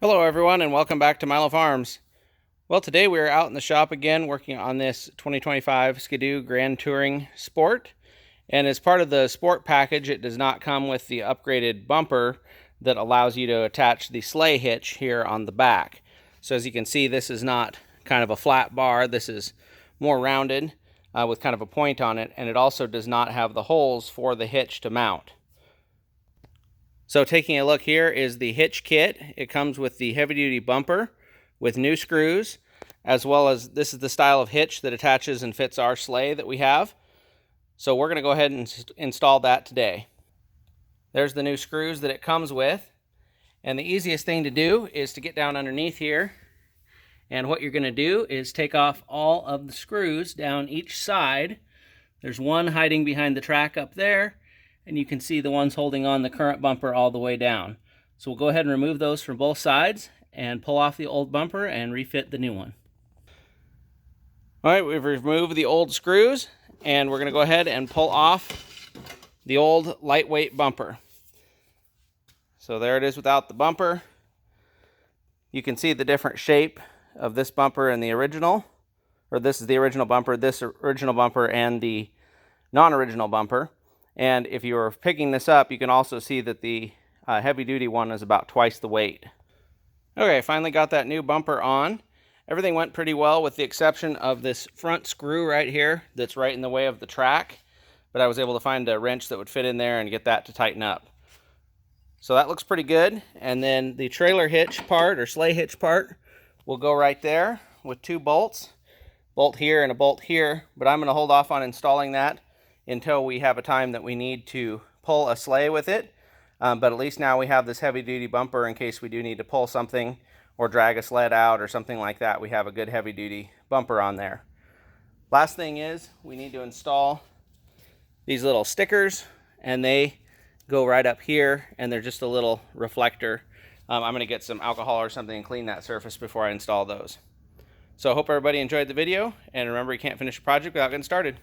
Hello everyone and welcome back to Milo Farms. Well, today we are out in the shop again working on this 2025 Skidoo Grand Touring Sport. And as part of the Sport package, it does not come with the upgraded bumper that allows you to attach the Sleigh Hitch here on the back. So as you can see, this is not kind of a flat bar. This is more rounded with kind of a point on it. And it also does not have the holes for the hitch to mount. So taking a look here is the hitch kit. It comes with the heavy-duty bumper with new screws, as well as this is the style of hitch that attaches and fits our sleigh that we have. So we're going to go ahead and install that today. There's the new screws that it comes with. And the easiest thing to do is to get down underneath here. And what you're going to do is take off all of the screws down each side. There's one hiding behind the track up there. And you can see the ones holding on the current bumper all the way down. So we'll go ahead and remove those from both sides and pull off the old bumper and refit the new one. All right, we've removed the old screws and we're going to go ahead and pull off the old lightweight bumper. So there it is without the bumper. You can see the different shape of this bumper and the original, or this is the original bumper, this original bumper and the non-original bumper. And if you were picking this up, you can also see that the heavy-duty one is about twice the weight. Okay, finally got that new bumper on. Everything went pretty well with the exception of this front screw right here that's right in the way of the track. But I was able to find a wrench that would fit in there and get that to tighten up. So that looks pretty good. And then the trailer hitch part, or sleigh hitch part, will go right there with two bolts. Bolt here and a bolt here. But I'm going to hold off on installing that until we have a time that we need to pull a sleigh with it. But at least now we have this heavy-duty bumper in case we do need to pull something or drag a sled out or something like that. We have a good heavy-duty bumper on there. Last thing is we need to install these little stickers, and they go right up here, and they're just a little reflector. I'm going to get some alcohol or something and clean that surface before I install those. So I hope everybody enjoyed the video, and remember, you can't finish a project without getting started.